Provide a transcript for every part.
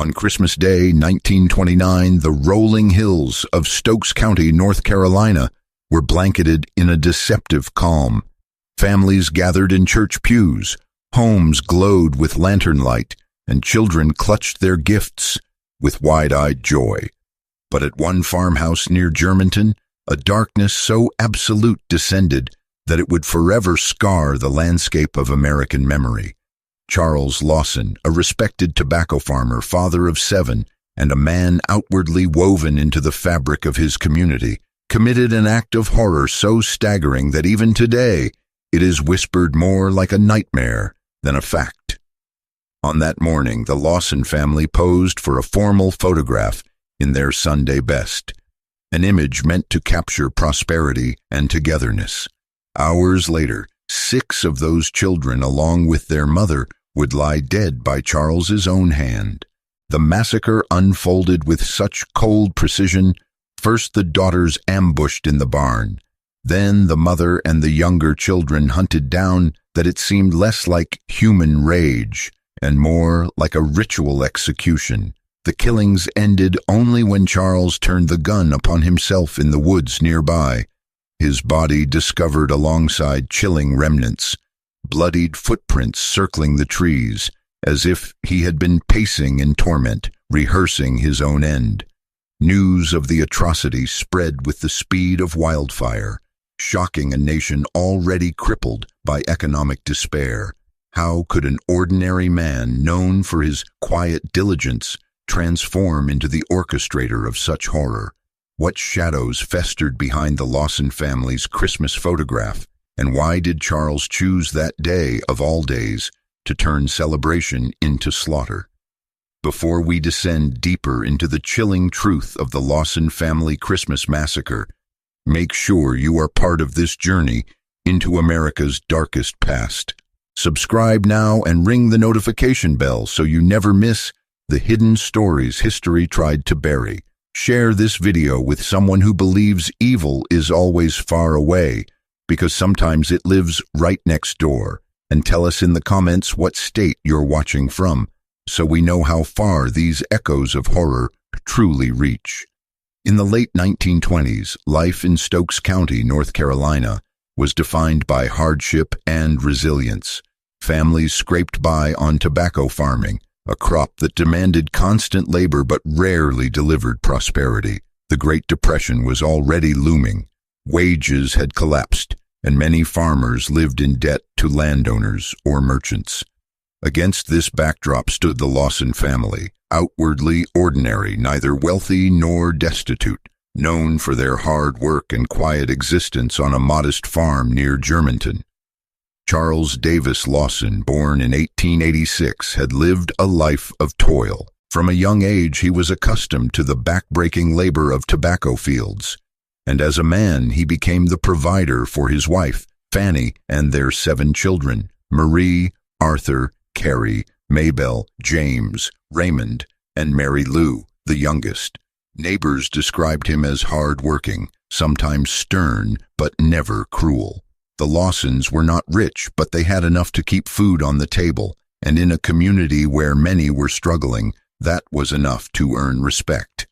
On Christmas Day, 1929, the rolling hills of Stokes County, North Carolina, were blanketed in a deceptive calm. Families gathered in church pews, homes glowed with lantern light, and children clutched their gifts with wide-eyed joy. But at one farmhouse near Germantown, a darkness so absolute descended that it would forever scar the landscape of American memory. Charles Lawson, a respected tobacco farmer, father of 7, and a man outwardly woven into the fabric of his community, committed an act of horror so staggering that even today it is whispered more like a nightmare than a fact. On that morning, the Lawson family posed for a formal photograph in their Sunday best, an image meant to capture prosperity and togetherness. Hours later, 6 of those children, along with their mother, would lie dead by Charles's own hand. The massacre unfolded with such cold precision. First the daughters ambushed in the barn, then the mother and the younger children hunted down, that it seemed less like human rage and more like a ritual execution. The killings ended only when Charles turned the gun upon himself in the woods nearby, his body discovered alongside chilling remnants, bloodied footprints circling the trees, as if he had been pacing in torment, rehearsing his own end. News of the atrocity spread with the speed of wildfire, shocking a nation already crippled by economic despair. How could an ordinary man, known for his quiet diligence, transform into the orchestrator of such horror? What shadows festered behind the Lawson family's Christmas photograph? And why did Charles choose that day of all days to turn celebration into slaughter? Before we descend deeper into the chilling truth of the Lawson Family Christmas Massacre, make sure you are part of this journey into America's darkest past. Subscribe now and ring the notification bell so you never miss the hidden stories history tried to bury. Share this video with someone who believes evil is always far away, because sometimes it lives right next door. And tell us in the comments what state you're watching from, so we know how far these echoes of horror truly reach. In the late 1920s, life in Stokes County, North Carolina, was defined by hardship and resilience. Families scraped by on tobacco farming, a crop that demanded constant labor but rarely delivered prosperity. The Great Depression was already looming. Wages had collapsed, and many farmers lived in debt to landowners or merchants. Against this backdrop stood the Lawson family, outwardly ordinary, neither wealthy nor destitute, known for their hard work and quiet existence on a modest farm near Germantown. Charles Davis Lawson, born in 1886, had lived a life of toil. From a young age, he was accustomed to the back-breaking labor of tobacco fields, and as a man, he became the provider for his wife, Fanny, and their 7 children, Marie, Arthur, Carrie, Maybelle, James, Raymond, and Mary Lou, the youngest. Neighbors described him as hard-working, sometimes stern, but never cruel. The Lawsons were not rich, but they had enough to keep food on the table, and in a community where many were struggling, that was enough to earn respect.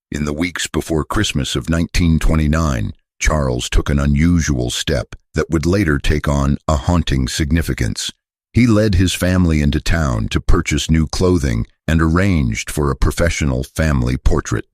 In the weeks before Christmas of 1929, Charles took an unusual step that would later take on a haunting significance. He led his family into town to purchase new clothing and arranged for a professional family portrait.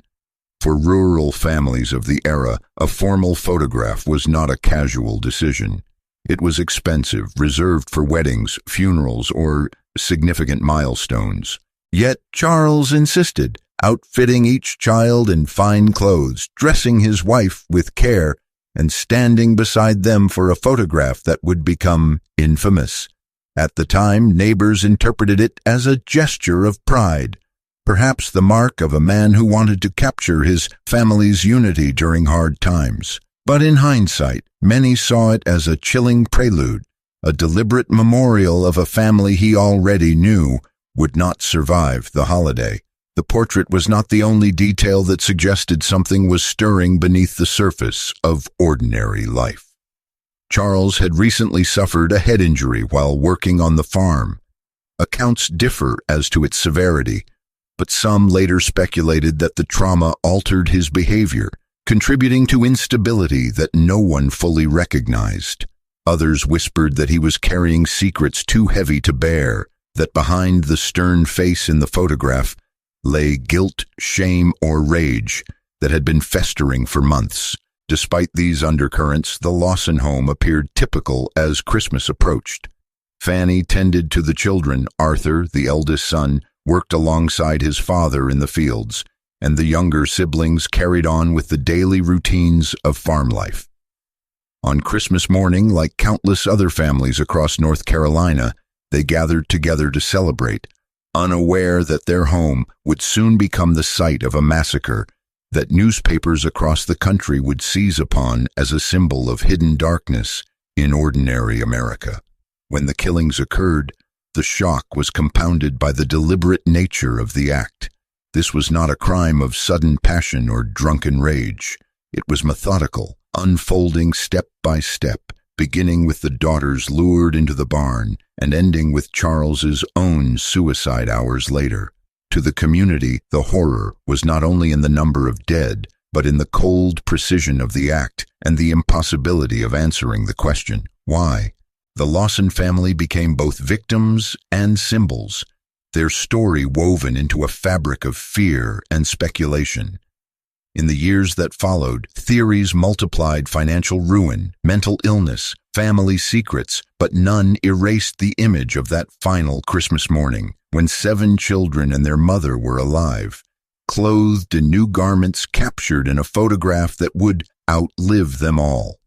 For rural families of the era, a formal photograph was not a casual decision. It was expensive, reserved for weddings, funerals, or significant milestones. Yet Charles insisted, outfitting each child in fine clothes, dressing his wife with care, and standing beside them for a photograph that would become infamous. At the time, neighbors interpreted it as a gesture of pride, perhaps the mark of a man who wanted to capture his family's unity during hard times. But in hindsight, many saw it as a chilling prelude, a deliberate memorial of a family he already knew would not survive the holiday. The portrait was not the only detail that suggested something was stirring beneath the surface of ordinary life. Charles had recently suffered a head injury while working on the farm. Accounts differ as to its severity, but some later speculated that the trauma altered his behavior, contributing to instability that no one fully recognized. Others whispered that he was carrying secrets too heavy to bear, that behind the stern face in the photograph lay guilt, shame, or rage that had been festering for months. Despite these undercurrents, the Lawson home appeared typical as Christmas approached. Fanny tended to the children. Arthur, the eldest son, worked alongside his father in the fields, and the younger siblings carried on with the daily routines of farm life. On Christmas morning, like countless other families across North Carolina, they gathered together to celebrate, unaware that their home would soon become the site of a massacre that newspapers across the country would seize upon as a symbol of hidden darkness in ordinary America. When the killings occurred, the shock was compounded by the deliberate nature of the act. This was not a crime of sudden passion or drunken rage. It was methodical, unfolding step by step, beginning with the daughters lured into the barn and ending with Charles's own suicide hours later. To the community, the horror was not only in the number of dead, but in the cold precision of the act and the impossibility of answering the question, why? The Lawson family became both victims and symbols, their story woven into a fabric of fear and speculation. In the years that followed, theories multiplied: financial ruin, mental illness, family secrets, but none erased the image of that final Christmas morning, when 7 children and their mother were alive, clothed in new garments, captured in a photograph that would outlive them all.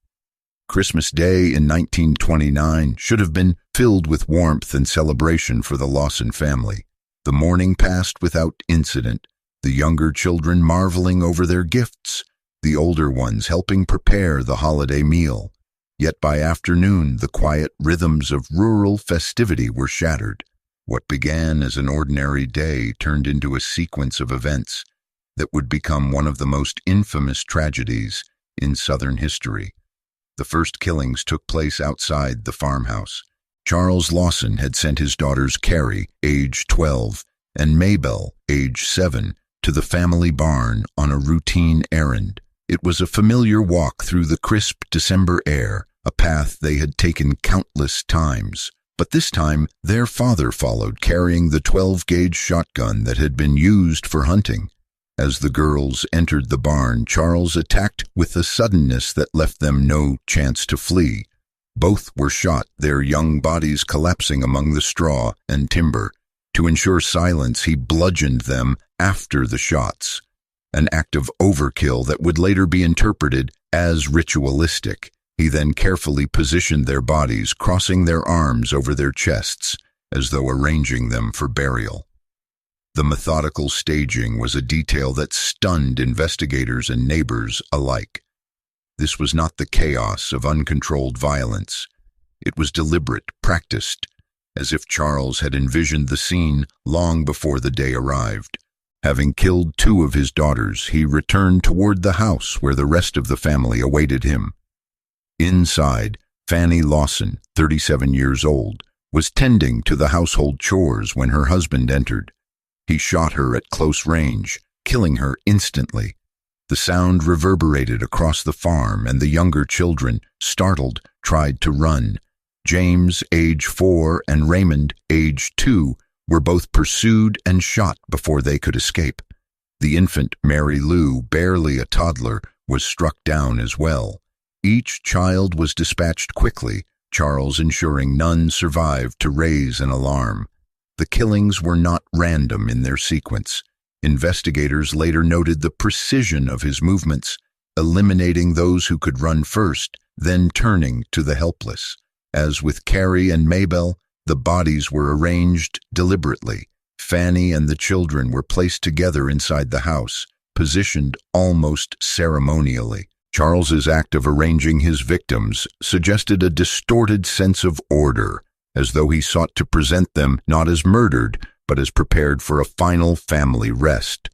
Christmas Day in 1929 should have been filled with warmth and celebration for the Lawson family. The morning passed without incident, the younger children marveling over their gifts, the older ones helping prepare the holiday meal. Yet by afternoon, the quiet rhythms of rural festivity were shattered. What began as an ordinary day turned into a sequence of events that would become one of the most infamous tragedies in Southern history. The first killings took place outside the farmhouse. Charles Lawson had sent his daughters Carrie, age 12, and Mabel, age 7, to the family barn on a routine errand. It was a familiar walk through the crisp December air, a path they had taken countless times. But this time, their father followed, carrying the 12-gauge shotgun that had been used for hunting. As the girls entered the barn, Charles attacked with a suddenness that left them no chance to flee. Both were shot, their young bodies collapsing among the straw and timber. To ensure silence, he bludgeoned them after the shots, an act of overkill that would later be interpreted as ritualistic. He then carefully positioned their bodies, crossing their arms over their chests, as though arranging them for burial. The methodical staging was a detail that stunned investigators and neighbors alike. This was not the chaos of uncontrolled violence. It was deliberate, practiced, as if Charles had envisioned the scene long before the day arrived. Having killed 2 of his daughters, he returned toward the house where the rest of the family awaited him. Inside, Fanny Lawson, 37 years old, was tending to the household chores when her husband entered. He shot her at close range, killing her instantly. The sound reverberated across the farm, and the younger children, startled, tried to run. James, age 4, and Raymond, age 2, were both pursued and shot before they could escape. The infant, Mary Lou, barely a toddler, was struck down as well. Each child was dispatched quickly, Charles ensuring none survived to raise an alarm. The killings were not random in their sequence. Investigators later noted the precision of his movements, eliminating those who could run first, then turning to the helpless. As with Carrie and Mabel, the bodies were arranged deliberately. Fanny and the children were placed together inside the house, positioned almost ceremonially. Charles's act of arranging his victims suggested a distorted sense of order, as though he sought to present them not as murdered, but as prepared for a final family rest.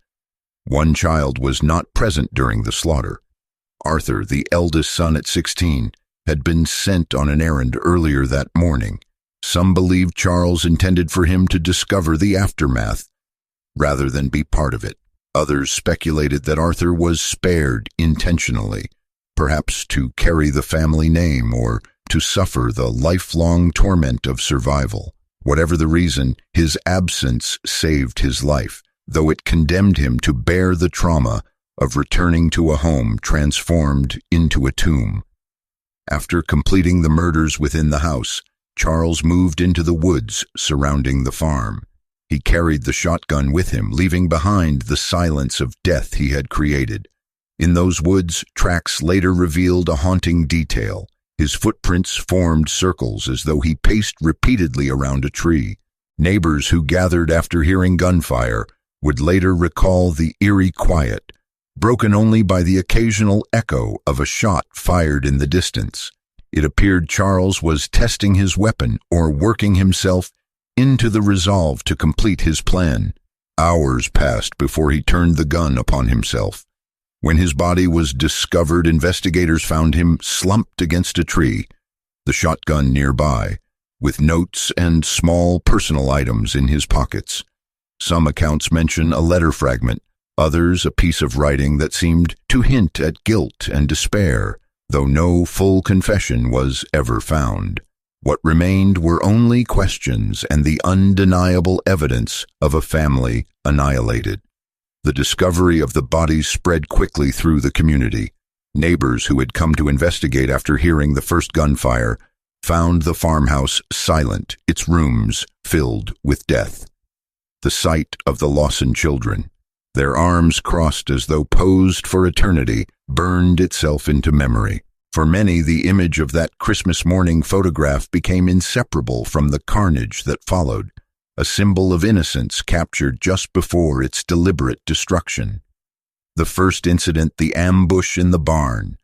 One child was not present during the slaughter. Arthur, the eldest son at 16, had been sent on an errand earlier that morning. Some believed Charles intended for him to discover the aftermath, rather than be part of it. Others speculated that Arthur was spared intentionally, perhaps to carry the family name or to suffer the lifelong torment of survival. Whatever the reason, his absence saved his life, though it condemned him to bear the trauma of returning to a home transformed into a tomb. After completing the murders within the house, Charles moved into the woods surrounding the farm. He carried the shotgun with him, leaving behind the silence of death he had created. In those woods, tracks later revealed a haunting detail. His footprints formed circles as though he paced repeatedly around a tree. Neighbors who gathered after hearing gunfire would later recall the eerie quiet, broken only by the occasional echo of a shot fired in the distance. It appeared Charles was testing his weapon or working himself into the resolve to complete his plan. Hours passed before he turned the gun upon himself. When his body was discovered, investigators found him slumped against a tree, the shotgun nearby, with notes and small personal items in his pockets. Some accounts mention a letter fragment, others a piece of writing that seemed to hint at guilt and despair, though no full confession was ever found. What remained were only questions and the undeniable evidence of a family annihilated. The discovery of the bodies spread quickly through the community. Neighbors who had come to investigate after hearing the first gunfire found the farmhouse silent, its rooms filled with death. The sight of the Lawson children, their arms crossed as though posed for eternity, burned itself into memory. For many, the image of that Christmas morning photograph became inseparable from the carnage that followed, a symbol of innocence captured just before its deliberate destruction. The first incident, the ambush in the barn,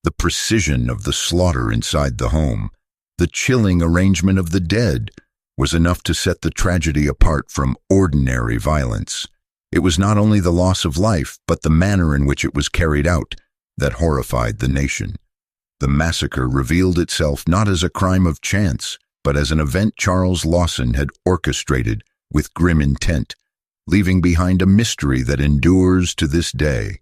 the precision of the slaughter inside the home, the chilling arrangement of the dead, was enough to set the tragedy apart from ordinary violence. It was not only the loss of life, but the manner in which it was carried out that horrified the nation. The massacre revealed itself not as a crime of chance, but as an event Charles Lawson had orchestrated with grim intent, leaving behind a mystery that endures to this day.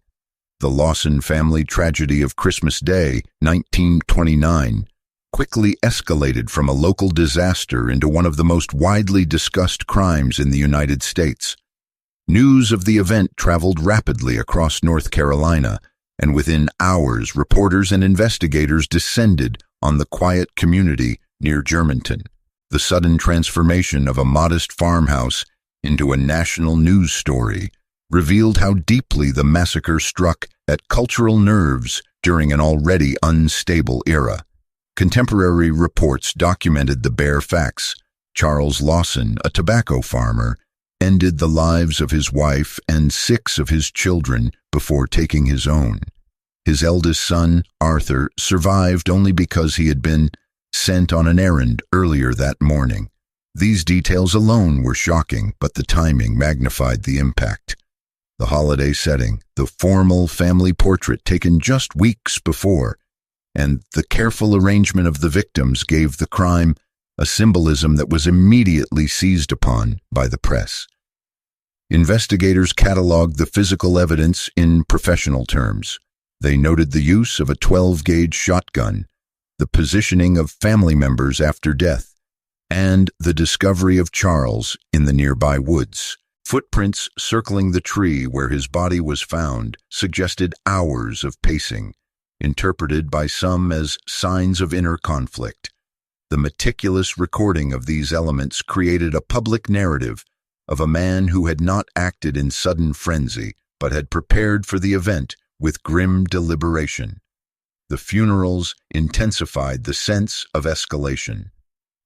The Lawson family tragedy of Christmas Day, 1929, quickly escalated from a local disaster into one of the most widely discussed crimes in the United States. News of the event traveled rapidly across North Carolina, and within hours, reporters and investigators descended on the quiet community near Germantown. The sudden transformation of a modest farmhouse into a national news story revealed how deeply the massacre struck at cultural nerves during an already unstable era. Contemporary reports documented the bare facts. Charles Lawson, a tobacco farmer, ended the lives of his wife and 6 of his children before taking his own. His eldest son, Arthur, survived only because he had been sent on an errand earlier that morning. These details alone were shocking, but the timing magnified the impact. The holiday setting, the formal family portrait taken just weeks before, and the careful arrangement of the victims gave the crime a symbolism that was immediately seized upon by the press. Investigators cataloged the physical evidence in professional terms. They noted the use of a 12-gauge shotgun, the positioning of family members after death, and the discovery of Charles in the nearby woods. Footprints circling the tree where his body was found suggested hours of pacing, interpreted by some as signs of inner conflict. The meticulous recording of these elements created a public narrative of a man who had not acted in sudden frenzy, but had prepared for the event with grim deliberation. The funerals intensified the sense of escalation.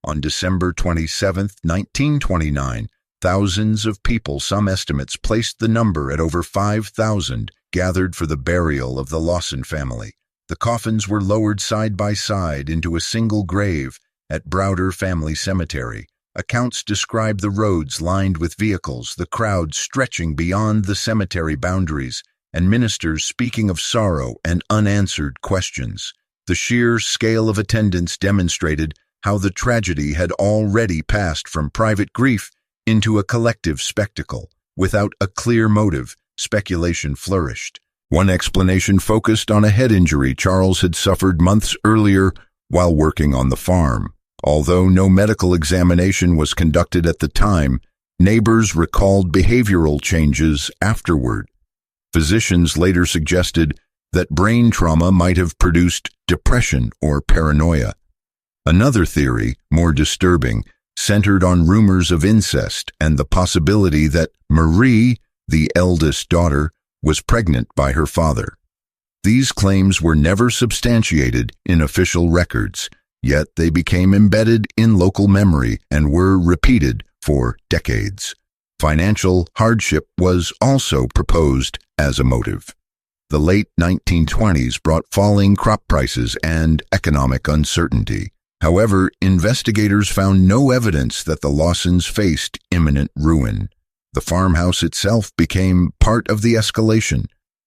On December 27, 1929, thousands of people, some estimates placed the number at over 5,000, gathered for the burial of the Lawson family. The coffins were lowered side by side into a single grave at Browder Family Cemetery. Accounts describe the roads lined with vehicles, the crowd stretching beyond the cemetery boundaries, and ministers speaking of sorrow and unanswered questions. The sheer scale of attendance demonstrated how the tragedy had already passed from private grief into a collective spectacle. Without a clear motive, speculation flourished. One explanation focused on a head injury Charles had suffered months earlier while working on the farm. Although no medical examination was conducted at the time, neighbors recalled behavioral changes afterward. Physicians later suggested that brain trauma might have produced depression or paranoia. Another theory, more disturbing, centered on rumors of incest and the possibility that Marie, the eldest daughter, was pregnant by her father. These claims were never substantiated in official records, yet they became embedded in local memory and were repeated for decades. Financial hardship was also proposed as a motive. The late 1920s brought falling crop prices and economic uncertainty. However, investigators found no evidence that the Lawsons faced imminent ruin. The farmhouse itself became part of the escalation.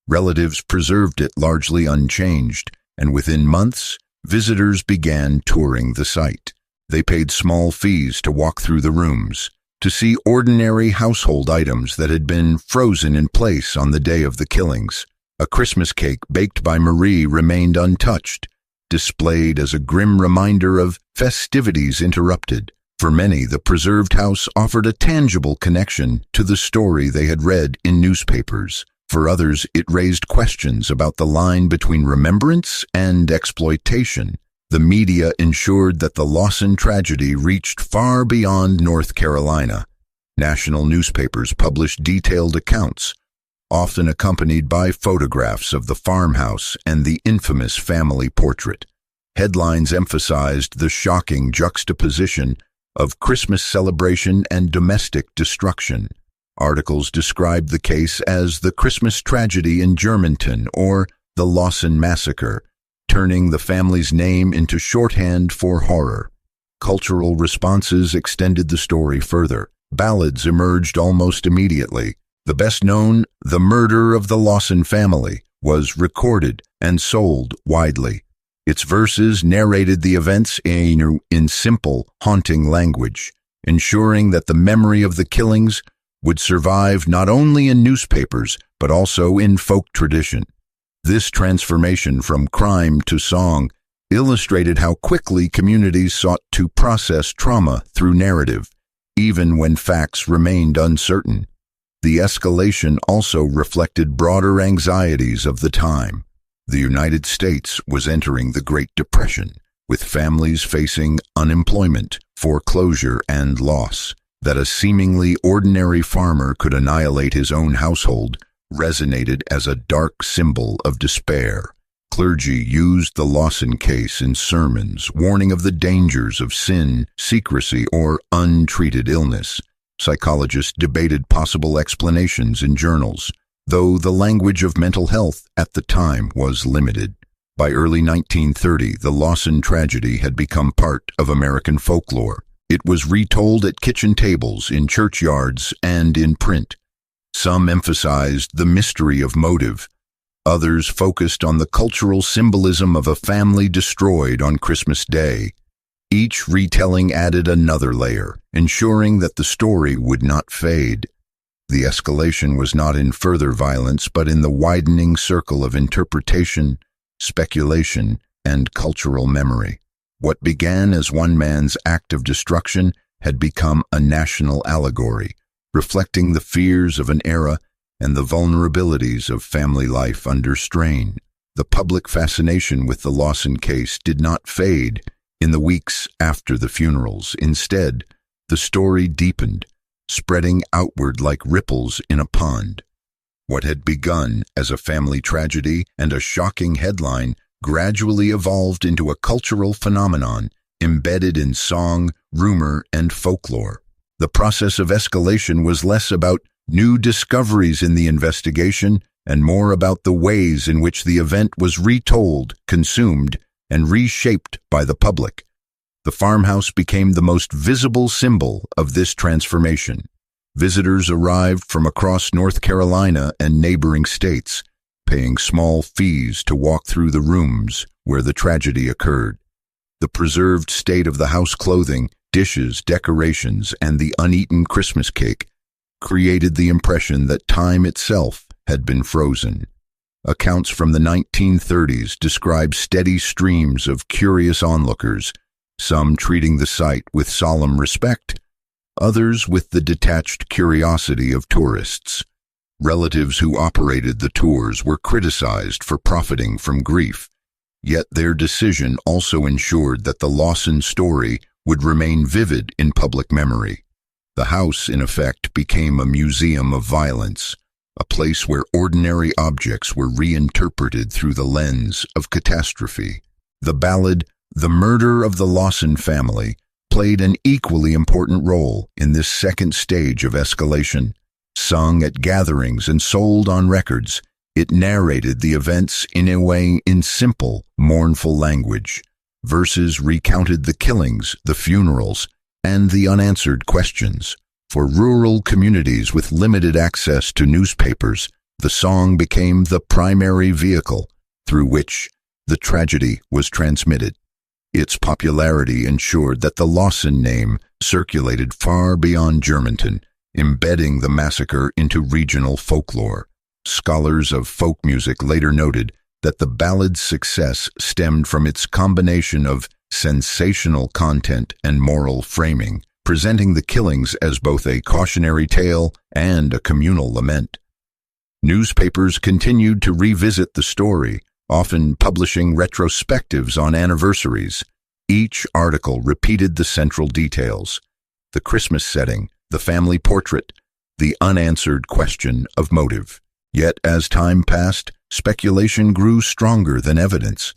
Relatives preserved it largely unchanged, and within months, visitors began touring the site. They paid small fees to walk through the rooms, to see ordinary household items that had been frozen in place on the day of the killings. A Christmas cake baked by Marie remained untouched, displayed as a grim reminder of festivities interrupted. For many, the preserved house offered a tangible connection to the story they had read in newspapers. For others, it raised questions about the line between remembrance and exploitation. The media ensured that the Lawson tragedy reached far beyond North Carolina. National newspapers published detailed accounts, often accompanied by photographs of the farmhouse and the infamous family portrait. Headlines emphasized the shocking juxtaposition of Christmas celebration and domestic destruction. Articles described the case as the Christmas tragedy in Germantown or the Lawson Massacre, turning the family's name into shorthand for horror. Cultural responses extended the story further. Ballads emerged almost immediately. The best known, The Murder of the Lawson Family, was recorded and sold widely. Its verses narrated the events in simple, haunting language, ensuring that the memory of the killings would survive not only in newspapers but also in folk tradition. This transformation from crime to song illustrated how quickly communities sought to process trauma through narrative, even when facts remained uncertain. The escalation also reflected broader anxieties of the time. The United States was entering the Great Depression, with families facing unemployment, foreclosure, and loss. That a seemingly ordinary farmer could annihilate his own household resonated as a dark symbol of despair. Clergy used the Lawson case in sermons, warning of the dangers of sin, secrecy, or untreated illness. Psychologists debated possible explanations in journals, though the language of mental health at the time was limited. By early 1930, the Lawson tragedy had become part of American folklore. It was retold at kitchen tables, in churchyards, and in print. Some emphasized the mystery of motive. Others focused on the cultural symbolism of a family destroyed on Christmas Day. Each retelling added another layer, ensuring that the story would not fade. The escalation was not in further violence, but in the widening circle of interpretation, speculation, and cultural memory. What began as one man's act of destruction had become a national allegory, reflecting the fears of an era and the vulnerabilities of family life under strain. The public fascination with the Lawson case did not fade in the weeks after the funerals. Instead, the story deepened, spreading outward like ripples in a pond. What had begun as a family tragedy and a shocking headline gradually evolved into a cultural phenomenon embedded in song, rumor, and folklore. The process of escalation was less about new discoveries in the investigation and more about the ways in which the event was retold, consumed, and reshaped by the public. The farmhouse became the most visible symbol of this transformation. Visitors arrived from across North Carolina and neighboring states, paying small fees to walk through the rooms where the tragedy occurred. The preserved state of the house clothing, dishes, decorations, and the uneaten Christmas cake created the impression that time itself had been frozen. Accounts from the 1930s describe steady streams of curious onlookers, some treating the site with solemn respect, others with the detached curiosity of tourists. Relatives who operated the tours were criticized for profiting from grief, yet their decision also ensured that the Lawson story would remain vivid in public memory. The house, in effect, became a museum of violence, a place where ordinary objects were reinterpreted through the lens of catastrophe. The ballad, "The Murder of the Lawson Family," played an equally important role in this second stage of escalation. Sung at gatherings and sold on records, it narrated the events in simple, mournful language. Verses recounted the killings, the funerals, and the unanswered questions. For rural communities with limited access to newspapers, the song became the primary vehicle through which the tragedy was transmitted. Its popularity ensured that the Lawson name circulated far beyond Germantown, embedding the massacre into regional folklore. Scholars of folk music later noted that the ballad's success stemmed from its combination of sensational content and moral framing, presenting the killings as both a cautionary tale and a communal lament. Newspapers continued to revisit the story, often publishing retrospectives on anniversaries. Each article repeated the central details: the Christmas setting, the family portrait, the unanswered question of motive. Yet as time passed, speculation grew stronger than evidence.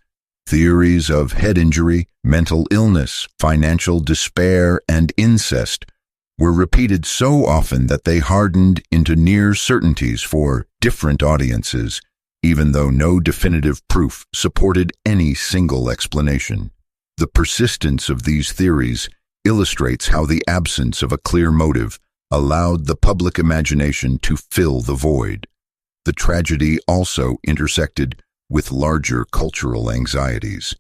Theories of head injury, mental illness, financial despair, and incest were repeated so often that they hardened into near certainties for different audiences, even though no definitive proof supported any single explanation. The persistence of these theories illustrates how the absence of a clear motive allowed the public imagination to fill the void. The tragedy also intersected with larger cultural anxieties.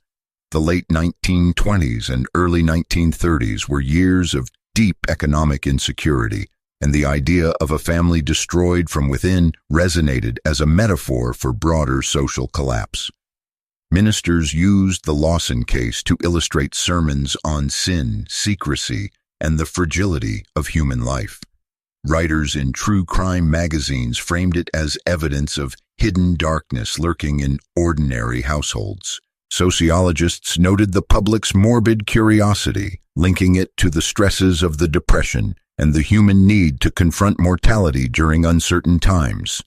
The late 1920s and early 1930s were years of deep economic insecurity, and the idea of a family destroyed from within resonated as a metaphor for broader social collapse. Ministers used the Lawson case to illustrate sermons on sin, secrecy, and the fragility of human life. Writers in true crime magazines framed it as evidence of hidden darkness lurking in ordinary households. Sociologists noted the public's morbid curiosity, linking it to the stresses of the Depression and the human need to confront mortality during uncertain times.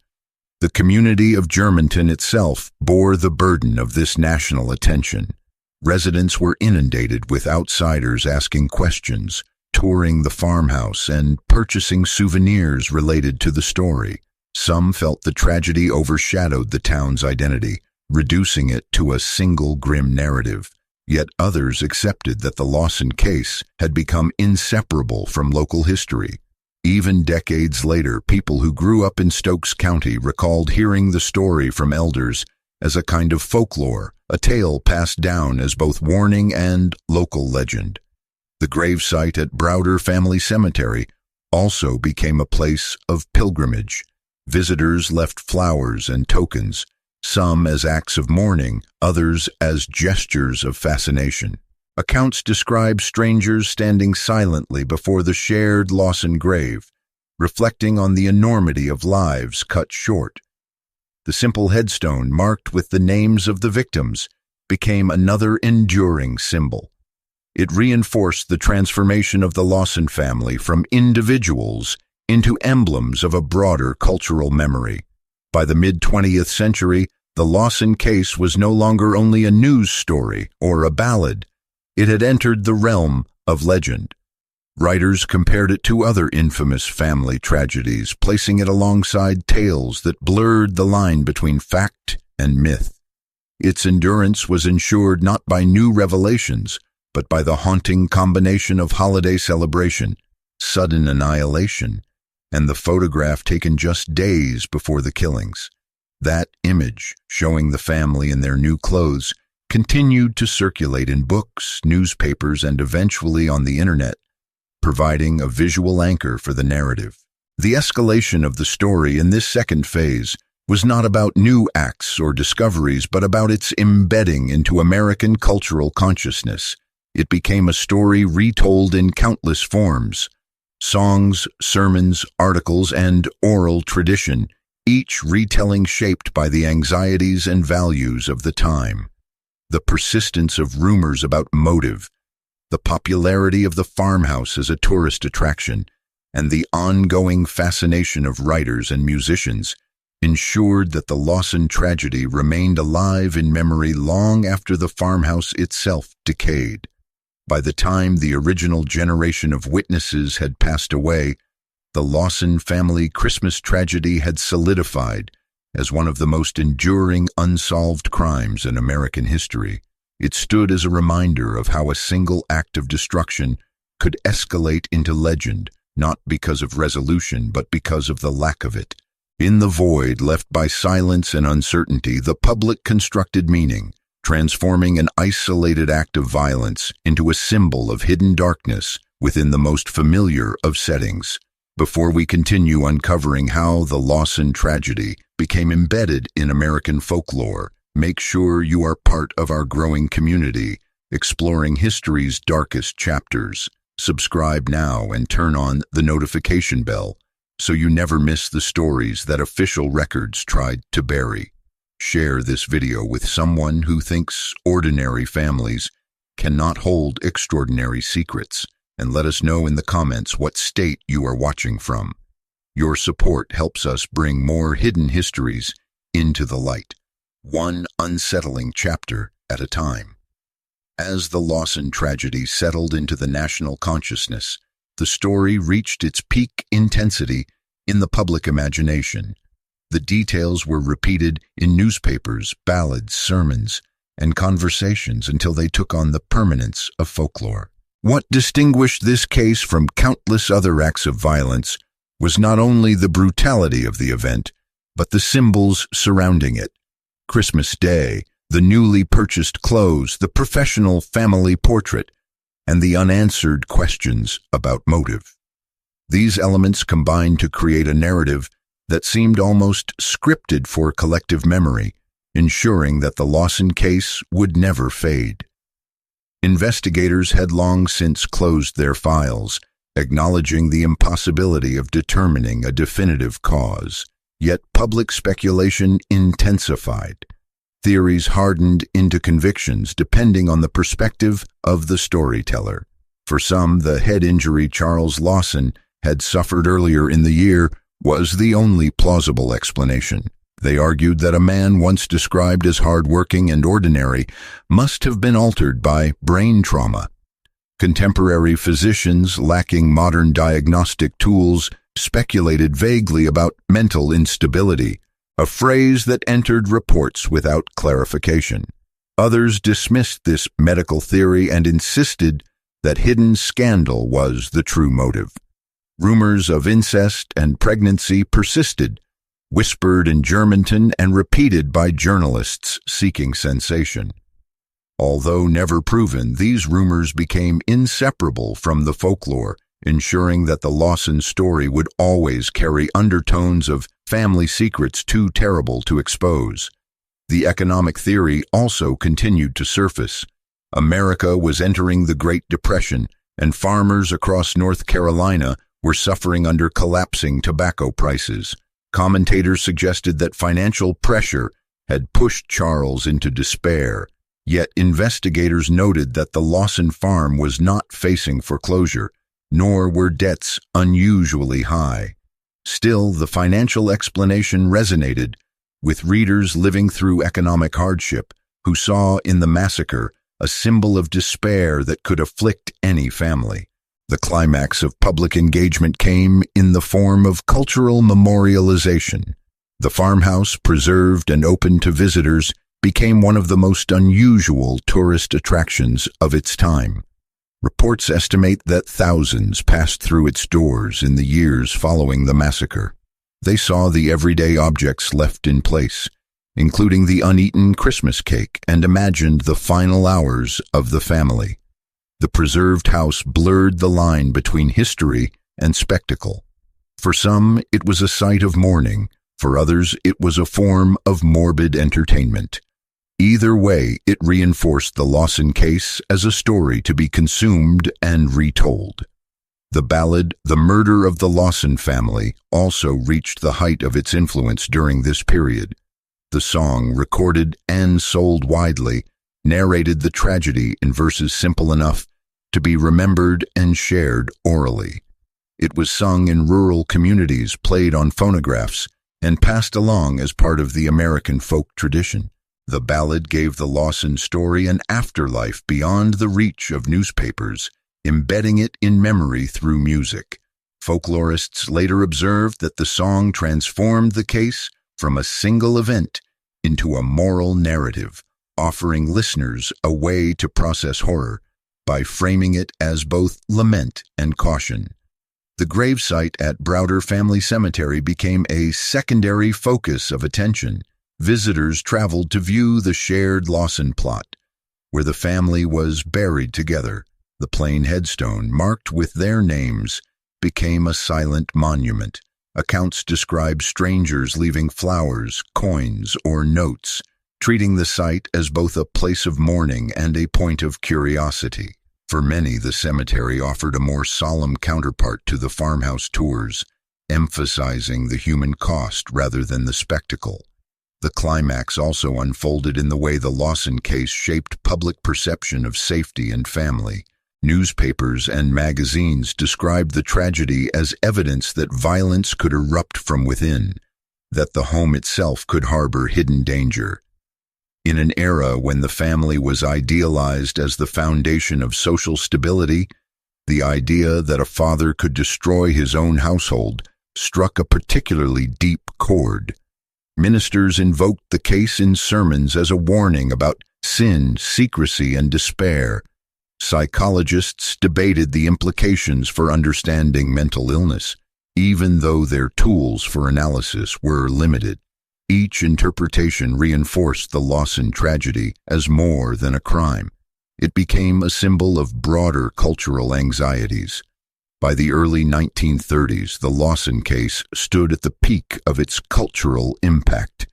The community of Germantown itself bore the burden of this national attention. Residents were inundated with outsiders asking questions, touring the farmhouse, and purchasing souvenirs related to the story. Some felt the tragedy overshadowed the town's identity, reducing it to a single grim narrative. Yet others accepted that the Lawson case had become inseparable from local history. Even decades later, people who grew up in Stokes County recalled hearing the story from elders as a kind of folklore, a tale passed down as both warning and local legend. The gravesite at Browder Family Cemetery also became a place of pilgrimage. Visitors left flowers and tokens, some as acts of mourning, others as gestures of fascination. Accounts describe strangers standing silently before the shared Lawson grave, reflecting on the enormity of lives cut short. The simple headstone, marked with the names of the victims, became another enduring symbol. It reinforced the transformation of the Lawson family from individuals into emblems of a broader cultural memory. By the mid-20th century, the Lawson case was no longer only a news story or a ballad. It had entered the realm of legend. Writers compared it to other infamous family tragedies, placing it alongside tales that blurred the line between fact and myth. Its endurance was ensured not by new revelations, but by the haunting combination of holiday celebration, sudden annihilation, and the photograph taken just days before the killings. That image, showing the family in their new clothes, continued to circulate in books, newspapers, and eventually on the internet, providing a visual anchor for the narrative. The escalation of the story in this second phase was not about new acts or discoveries, but about its embedding into American cultural consciousness. It became a story retold in countless forms: songs, sermons, articles, and oral tradition, each retelling shaped by the anxieties and values of the time. The persistence of rumors about motive, the popularity of the farmhouse as a tourist attraction, and the ongoing fascination of writers and musicians ensured that the Lawson tragedy remained alive in memory long after the farmhouse itself decayed. By the time the original generation of witnesses had passed away, the Lawson family Christmas tragedy had solidified as one of the most enduring unsolved crimes in American history. It stood as a reminder of how a single act of destruction could escalate into legend, not because of resolution, but because of the lack of it. In the void left by silence and uncertainty, the public constructed meaning, transforming an isolated act of violence into a symbol of hidden darkness within the most familiar of settings. Before we continue uncovering how the Lawson tragedy became embedded in American folklore, make sure you are part of our growing community, exploring history's darkest chapters. Subscribe now and turn on the notification bell so you never miss the stories that official records tried to bury. Share this video with someone who thinks ordinary families cannot hold extraordinary secrets, and let us know in the comments what state you are watching from. Your support helps us bring more hidden histories into the light, one unsettling chapter at a time. As the Lawson tragedy settled into the national consciousness, the story reached its peak intensity in the public imagination. The details were repeated in newspapers, ballads, sermons, and conversations until they took on the permanence of folklore. What distinguished this case from countless other acts of violence was not only the brutality of the event, but the symbols surrounding it. Christmas Day, the newly purchased clothes, the professional family portrait, and the unanswered questions about motive. These elements combined to create a narrative that seemed almost scripted for collective memory, ensuring that the Lawson case would never fade. Investigators had long since closed their files, acknowledging the impossibility of determining a definitive cause. Yet public speculation intensified. Theories hardened into convictions depending on the perspective of the storyteller. For some, the head injury Charles Lawson had suffered earlier in the year was the only plausible explanation. They argued that a man once described as hard-working and ordinary must have been altered by brain trauma. Contemporary physicians, lacking modern diagnostic tools, speculated vaguely about mental instability, a phrase that entered reports without clarification. Others dismissed this medical theory and insisted that hidden scandal was the true motive. Rumors of incest and pregnancy persisted, whispered in Germantown and repeated by journalists seeking sensation. Although never proven, these rumors became inseparable from the folklore, ensuring that the Lawson story would always carry undertones of family secrets too terrible to expose. The economic theory also continued to surface. America was entering the Great Depression, and farmers across North Carolina were suffering under collapsing tobacco prices. Commentators suggested that financial pressure had pushed Charles into despair, yet investigators noted that the Lawson farm was not facing foreclosure, nor were debts unusually high. Still, the financial explanation resonated with readers living through economic hardship who saw in the massacre a symbol of despair that could afflict any family. The climax of public engagement came in the form of cultural memorialization. The farmhouse, preserved and open to visitors, became one of the most unusual tourist attractions of its time. Reports estimate that thousands passed through its doors in the years following the massacre. They saw the everyday objects left in place, including the uneaten Christmas cake, and imagined the final hours of the family. The preserved house blurred the line between history and spectacle. For some, it was a sight of mourning. For others, it was a form of morbid entertainment. Either way, it reinforced the Lawson case as a story to be consumed and retold. The ballad, The Murder of the Lawson Family, also reached the height of its influence during this period. The song, recorded and sold widely, narrated the tragedy in verses simple enough to be remembered and shared orally. It was sung in rural communities, played on phonographs, and passed along as part of the American folk tradition. The ballad gave the Lawson story an afterlife beyond the reach of newspapers, embedding it in memory through music. Folklorists later observed that the song transformed the case from a single event into a moral narrative, offering listeners a way to process horror by framing it as both lament and caution. The gravesite at Browder Family Cemetery became a secondary focus of attention. Visitors traveled to view the shared Lawson plot, where the family was buried together. The plain headstone, marked with their names, became a silent monument. Accounts describe strangers leaving flowers, coins, or notes, treating the site as both a place of mourning and a point of curiosity. For many, the cemetery offered a more solemn counterpart to the farmhouse tours, emphasizing the human cost rather than the spectacle. The climax also unfolded in the way the Lawson case shaped public perception of safety and family. Newspapers and magazines described the tragedy as evidence that violence could erupt from within, that the home itself could harbor hidden danger. In an era when the family was idealized as the foundation of social stability, the idea that a father could destroy his own household struck a particularly deep chord. Ministers invoked the case in sermons as a warning about sin, secrecy, and despair. Psychologists debated the implications for understanding mental illness, even though their tools for analysis were limited. Each interpretation reinforced the Lawson tragedy as more than a crime. It became a symbol of broader cultural anxieties. By the early 1930s, the Lawson case stood at the peak of its cultural impact.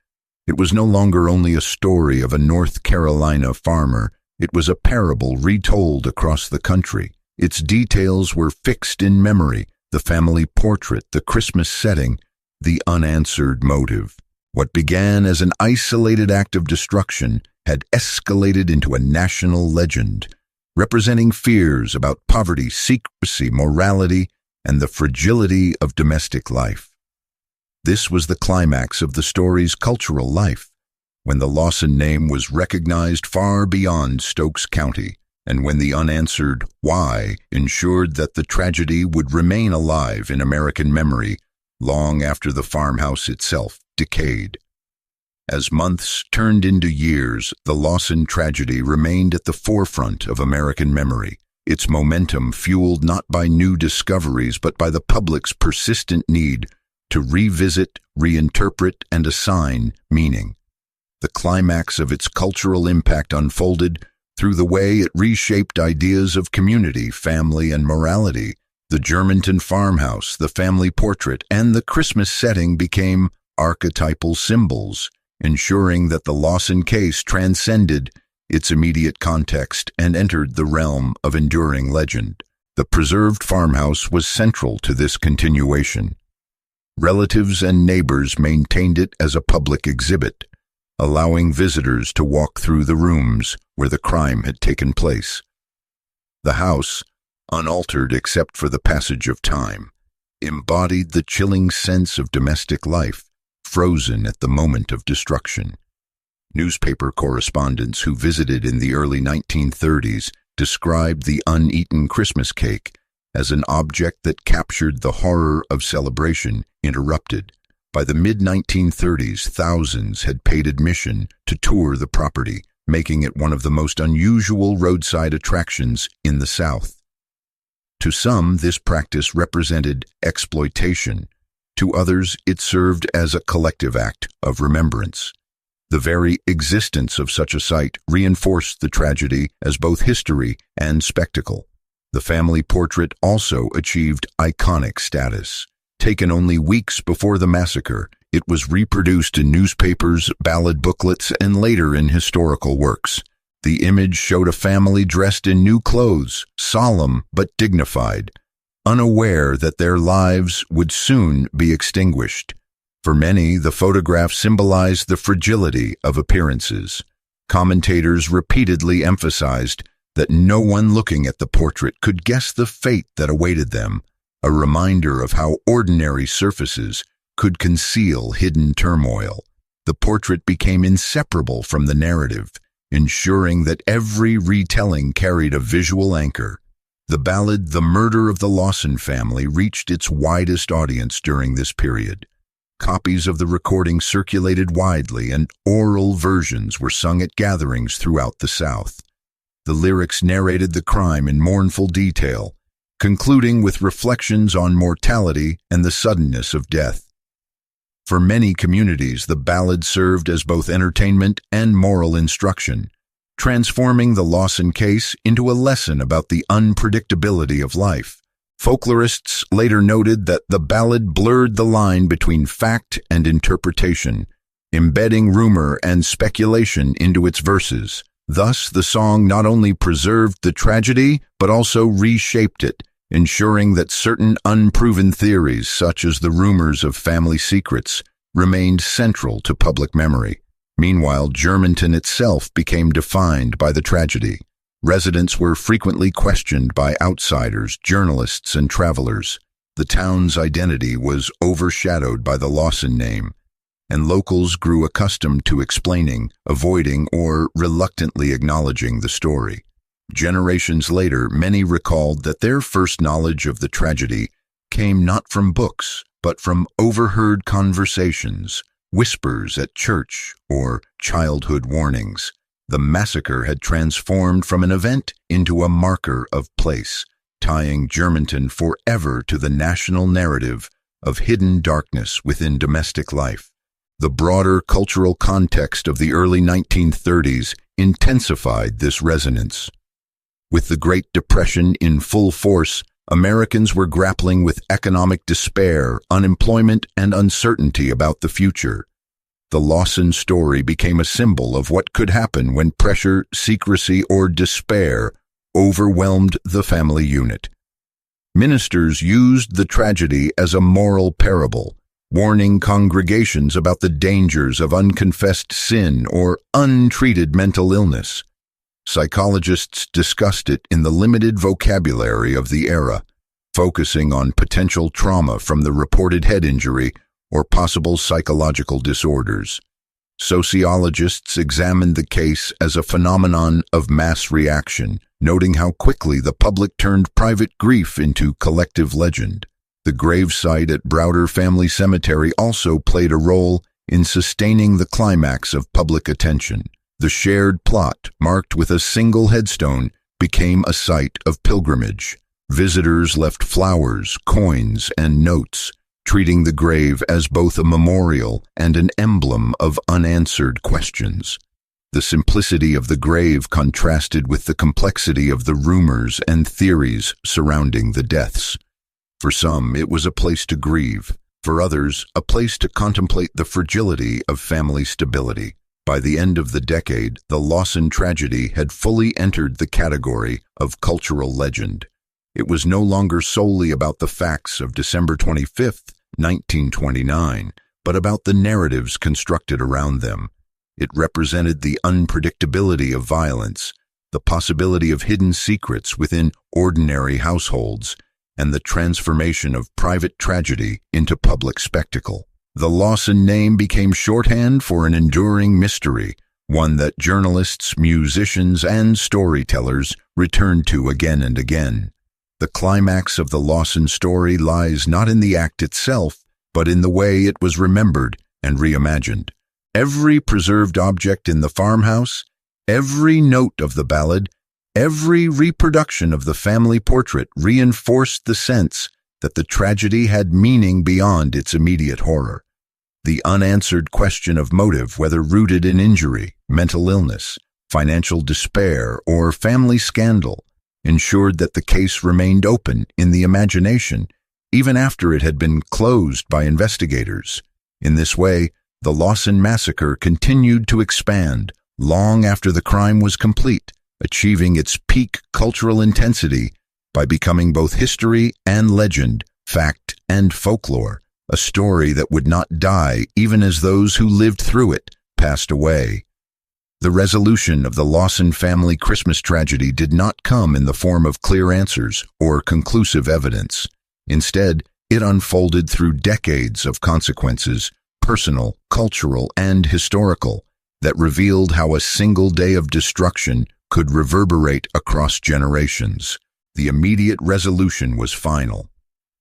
It was no longer only a story of a North Carolina farmer. It was a parable retold across the country. Its details were fixed in memory: the family portrait, the Christmas setting, the unanswered motive. What began as an isolated act of destruction had escalated into a national legend, representing fears about poverty, secrecy, morality, and the fragility of domestic life. This was the climax of the story's cultural life, when the Lawson name was recognized far beyond Stokes County, and when the unanswered why ensured that the tragedy would remain alive in American memory long after the farmhouse itself decayed. As months turned into years, the Lawson tragedy remained at the forefront of American memory, its momentum fueled not by new discoveries but by the public's persistent need to revisit, reinterpret, and assign meaning. The climax of its cultural impact unfolded through the way it reshaped ideas of community, family, and morality. The Germantown farmhouse, the family portrait, and the Christmas setting became archetypal symbols, ensuring that the Lawson case transcended its immediate context and entered the realm of enduring legend. The preserved farmhouse was central to this continuation. Relatives and neighbors maintained it as a public exhibit, allowing visitors to walk through the rooms where the crime had taken place. The house, unaltered except for the passage of time, embodied the chilling sense of domestic life, frozen at the moment of destruction. Newspaper correspondents who visited in the early 1930s described the uneaten Christmas cake as an object that captured the horror of celebration interrupted. By the mid-1930s, thousands had paid admission to tour the property, making it one of the most unusual roadside attractions in the South. To some, this practice represented exploitation. To others, it served as a collective act of remembrance. The very existence of such a site reinforced the tragedy as both history and spectacle. The family portrait also achieved iconic status, Taken only weeks before the massacre, it was reproduced in newspapers, ballad booklets, and later in historical works. The image showed a family dressed in new clothes, solemn but dignified, unaware that their lives would soon be extinguished. For many, the photograph symbolized the fragility of appearances. Commentators repeatedly emphasized that no one looking at the portrait could guess the fate that awaited them, a reminder of how ordinary surfaces could conceal hidden turmoil. The portrait became inseparable from the narrative, ensuring that every retelling carried a visual anchor. The ballad "The Murder of the Lawson Family" reached its widest audience during this period. Copies of the recording circulated widely, and oral versions were sung at gatherings throughout the South. The lyrics narrated the crime in mournful detail, concluding with reflections on mortality and the suddenness of death. For many communities, the ballad served as both entertainment and moral instruction, transforming the Lawson case into a lesson about the unpredictability of life. Folklorists later noted that the ballad blurred the line between fact and interpretation, embedding rumor and speculation into its verses. Thus, the song not only preserved the tragedy, but also reshaped it, ensuring that certain unproven theories, such as the rumors of family secrets, remained central to public memory. Meanwhile, Germantown itself became defined by the tragedy. Residents were frequently questioned by outsiders, journalists, and travelers. The town's identity was overshadowed by the Lawson name, and locals grew accustomed to explaining, avoiding, or reluctantly acknowledging the story. Generations later, many recalled that their first knowledge of the tragedy came not from books, but from overheard conversations, whispers at church, or childhood warnings. The massacre had transformed from an event into a marker of place, tying Germantown forever to the national narrative of hidden darkness within domestic life. The broader cultural context of the early 1930s intensified this resonance. With the Great Depression in full force, Americans were grappling with economic despair, unemployment, and uncertainty about the future. The Lawson story became a symbol of what could happen when pressure, secrecy, or despair overwhelmed the family unit. Ministers used the tragedy as a moral parable, warning congregations about the dangers of unconfessed sin or untreated mental illness. Psychologists discussed it in the limited vocabulary of the era, focusing on potential trauma from the reported head injury or possible psychological disorders. Sociologists examined the case as a phenomenon of mass reaction, noting how quickly the public turned private grief into collective legend. The gravesite at Browder Family Cemetery also played a role in sustaining the climax of public attention. The shared plot, marked with a single headstone, became a site of pilgrimage. Visitors left flowers, coins, and notes, treating the grave as both a memorial and an emblem of unanswered questions. The simplicity of the grave contrasted with the complexity of the rumors and theories surrounding the deaths. For some, it was a place to grieve. For others, a place to contemplate the fragility of family stability. By the end of the decade, the Lawson tragedy had fully entered the category of cultural legend. It was no longer solely about the facts of December 25th, 1929, but about the narratives constructed around them. It represented the unpredictability of violence, the possibility of hidden secrets within ordinary households, and the transformation of private tragedy into public spectacle. The Lawson name became shorthand for an enduring mystery, one that journalists, musicians, and storytellers returned to again and again. The climax of the Lawson story lies not in the act itself, but in the way it was remembered and reimagined. Every preserved object in the farmhouse, every note of the ballad, every reproduction of the family portrait reinforced the sense that the tragedy had meaning beyond its immediate horror. The unanswered question of motive, whether rooted in injury, mental illness, financial despair, or family scandal, ensured that the case remained open in the imagination, even after it had been closed by investigators. In this way, the Lawson Massacre continued to expand long after the crime was complete, achieving its peak cultural intensity by becoming both history and legend, fact and folklore, a story that would not die even as those who lived through it passed away. The resolution of the Lawson family Christmas tragedy did not come in the form of clear answers or conclusive evidence. Instead, it unfolded through decades of consequences, personal, cultural, and historical, that revealed how a single day of destruction could reverberate across generations. The immediate resolution was final.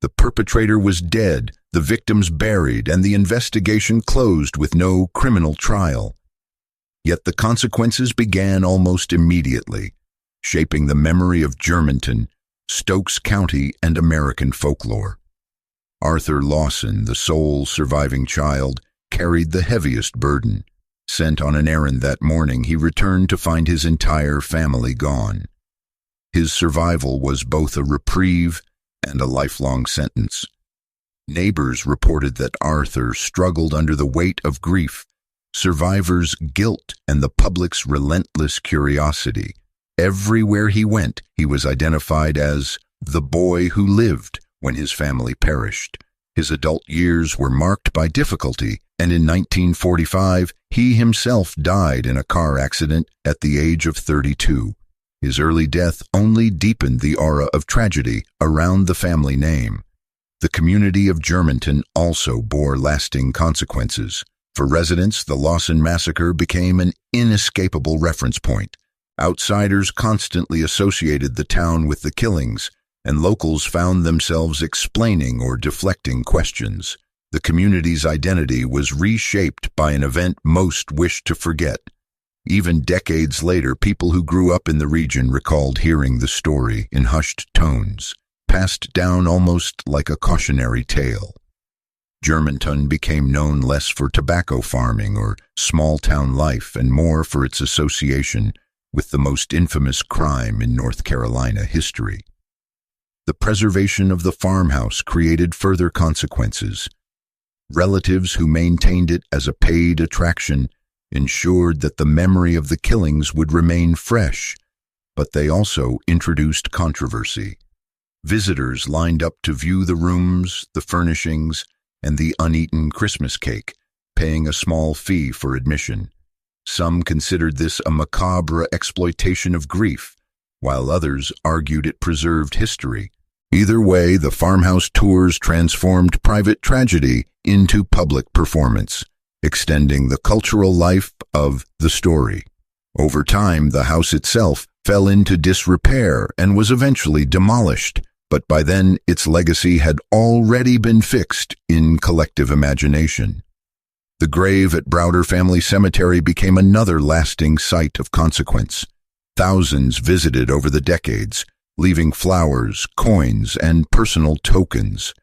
The perpetrator was dead, the victims buried, and the investigation closed with no criminal trial. Yet the consequences began almost immediately, shaping the memory of Germantown, Stokes County, and American folklore. Arthur Lawson, the sole surviving child, carried the heaviest burden. Sent on an errand that morning, he returned to find his entire family gone. His survival was both a reprieve and a lifelong sentence. Neighbors reported that Arthur struggled under the weight of grief, survivors' guilt, and the public's relentless curiosity. Everywhere he went, he was identified as the boy who lived when his family perished. His adult years were marked by difficulty, and in 1945, he himself died in a car accident at the age of 32. His early death only deepened the aura of tragedy around the family name. The community of Germantown also bore lasting consequences. For residents, the Lawson Massacre became an inescapable reference point. Outsiders constantly associated the town with the killings, and locals found themselves explaining or deflecting questions. The community's identity was reshaped by an event most wished to forget. Even decades later, people who grew up in the region recalled hearing the story in hushed tones, passed down almost like a cautionary tale. Germantown became known less for tobacco farming or small-town life and more for its association with the most infamous crime in North Carolina history. The preservation of the farmhouse created further consequences. Relatives who maintained it as a paid attraction ensured that the memory of the killings would remain fresh, but they also introduced controversy. Visitors lined up to view the rooms, the furnishings, and the uneaten Christmas cake, paying a small fee for admission. Some considered this a macabre exploitation of grief, while others argued it preserved history. Either way, the farmhouse tours transformed private tragedy into public performance, extending the cultural life of the story. Over time, the house itself fell into disrepair and was eventually demolished, but by then its legacy had already been fixed in collective imagination. The grave at Browder Family Cemetery became another lasting site of consequence. Thousands visited over the decades, leaving flowers, coins, and personal tokens.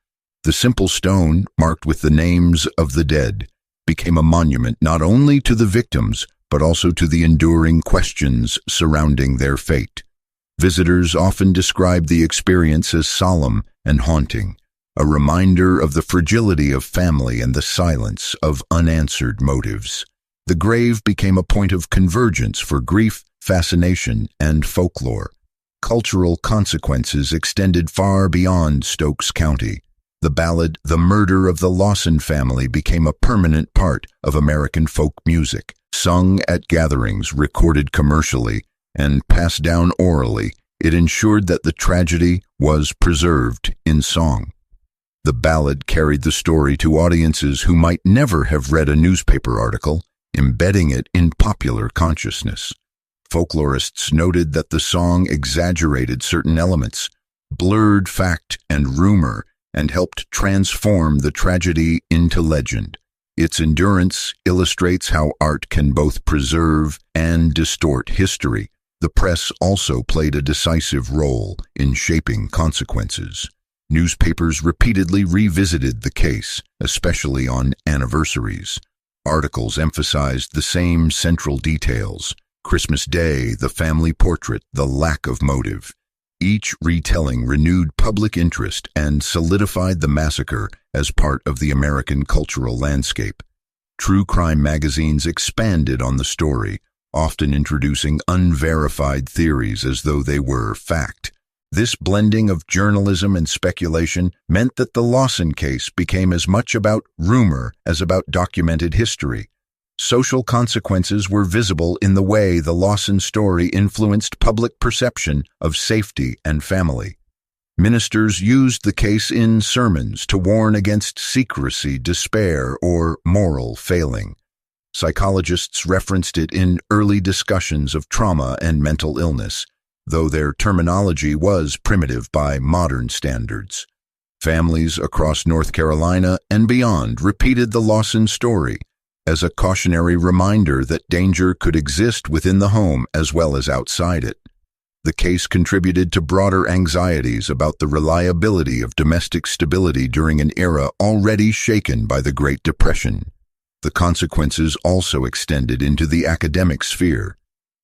The simple stone, marked with the names of the dead, became a monument not only to the victims, but also to the enduring questions surrounding their fate. Visitors often describe the experience as solemn and haunting, a reminder of the fragility of family and the silence of unanswered motives. The grave became a point of convergence for grief, fascination, and folklore. Cultural consequences extended far beyond Stokes County. The ballad, "The Murder of the Lawson Family," became a permanent part of American folk music, sung at gatherings, recorded commercially, and passed down orally. It ensured that the tragedy was preserved in song. The ballad carried the story to audiences who might never have read a newspaper article, embedding it in popular consciousness. Folklorists noted that the song exaggerated certain elements, blurred fact and rumor, and helped transform the tragedy into legend. Its endurance illustrates how art can both preserve and distort history. The press also played a decisive role in shaping consequences. Newspapers repeatedly revisited the case, especially on anniversaries. Articles emphasized the same central details: Christmas Day, the family portrait, the lack of motive. Each retelling renewed public interest and solidified the massacre as part of the American cultural landscape. True crime magazines expanded on the story, often introducing unverified theories as though they were fact. This blending of journalism and speculation meant that the Lawson case became as much about rumor as about documented history. Social consequences were visible in the way the Lawson story influenced public perception of safety and family. Ministers used the case in sermons to warn against secrecy, despair, or moral failing. Psychologists referenced it in early discussions of trauma and mental illness, though their terminology was primitive by modern standards. Families across North Carolina and beyond repeated the Lawson story as a cautionary reminder that danger could exist within the home as well as outside it. The case contributed to broader anxieties about the reliability of domestic stability during an era already shaken by the Great Depression. The consequences also extended into the academic sphere.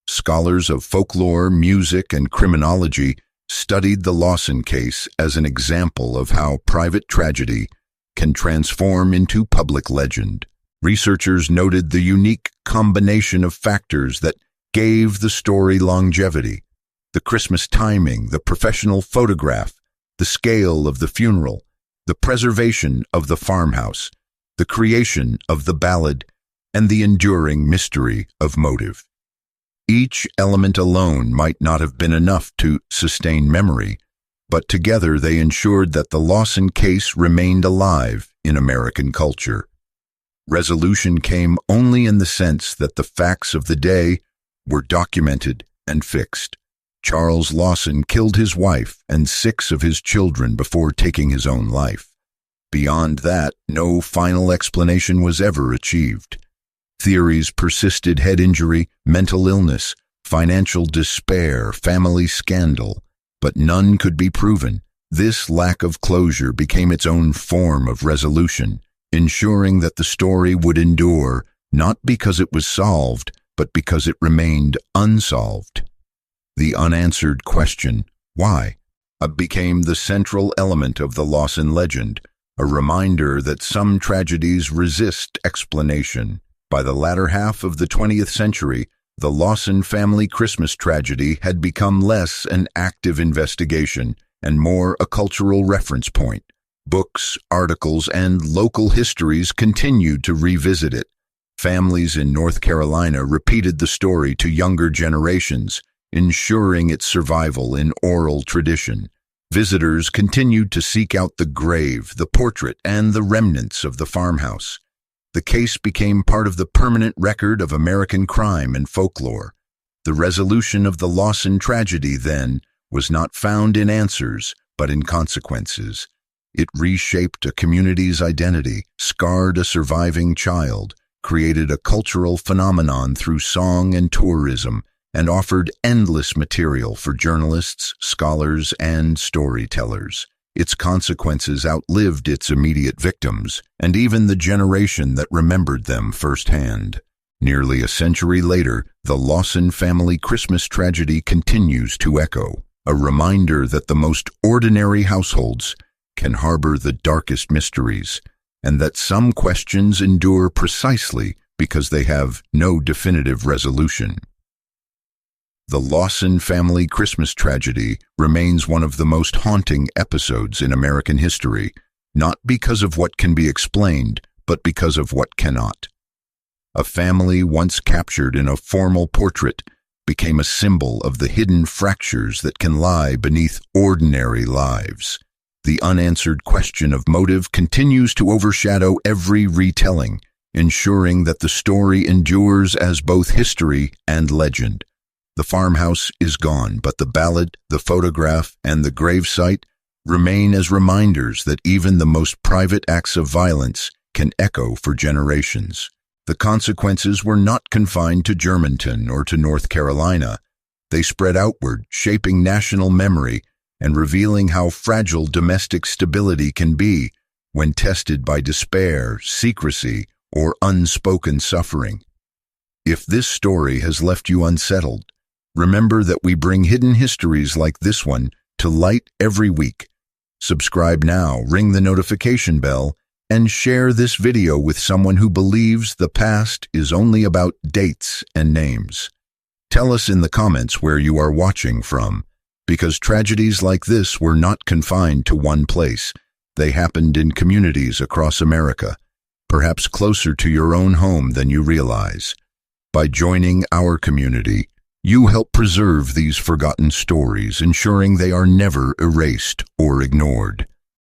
Scholars of folklore, music, and criminology studied the Lawson case as an example of how private tragedy can transform into public legend. Researchers noted the unique combination of factors that gave the story longevity: the Christmas timing, the professional photograph, the scale of the funeral, the preservation of the farmhouse, the creation of the ballad, and the enduring mystery of motive. Each element alone might not have been enough to sustain memory, but together they ensured that the Lawson case remained alive in American culture. Resolution came only in the sense that the facts of the day were documented and fixed. Charles Lawson killed his wife and 6 of his children before taking his own life. Beyond that, no final explanation was ever achieved. Theories persisted: head injury, mental illness, financial despair, family scandal, but none could be proven. This lack of closure became its own form of resolution, ensuring that the story would endure, not because it was solved, but because it remained unsolved. The unanswered question, why, became the central element of the Lawson legend, a reminder that some tragedies resist explanation. By the latter half of the 20th century, the Lawson family Christmas tragedy had become less an active investigation and more a cultural reference point. Books, articles, and local histories continued to revisit it. Families in North Carolina repeated the story to younger generations, ensuring its survival in oral tradition. Visitors continued to seek out the grave, the portrait, and the remnants of the farmhouse. The case became part of the permanent record of American crime and folklore. The resolution of the Lawson tragedy, then, was not found in answers, but in consequences. It reshaped a community's identity, scarred a surviving child, created a cultural phenomenon through song and tourism, and offered endless material for journalists, scholars, and storytellers. Its consequences outlived its immediate victims, and even the generation that remembered them firsthand. Nearly a century later, the Lawson family Christmas tragedy continues to echo, a reminder that the most ordinary households can harbor the darkest mysteries, and that some questions endure precisely because they have no definitive resolution. The Lawson family Christmas tragedy remains one of the most haunting episodes in American history, not because of what can be explained, but because of what cannot. A family once captured in a formal portrait became a symbol of the hidden fractures that can lie beneath ordinary lives. The unanswered question of motive continues to overshadow every retelling, ensuring that the story endures as both history and legend. The farmhouse is gone, but the ballad, the photograph, and the gravesite remain as reminders that even the most private acts of violence can echo for generations. The consequences were not confined to Germantown or to North Carolina. They spread outward, shaping national memory and revealing how fragile domestic stability can be when tested by despair, secrecy, or unspoken suffering. If this story has left you unsettled, remember that we bring hidden histories like this one to light every week. Subscribe now, ring the notification bell, and share this video with someone who believes the past is only about dates and names. Tell us in the comments where you are watching from, because tragedies like this were not confined to one place. They happened in communities across America, perhaps closer to your own home than you realize. By joining our community, you help preserve these forgotten stories, ensuring they are never erased or ignored.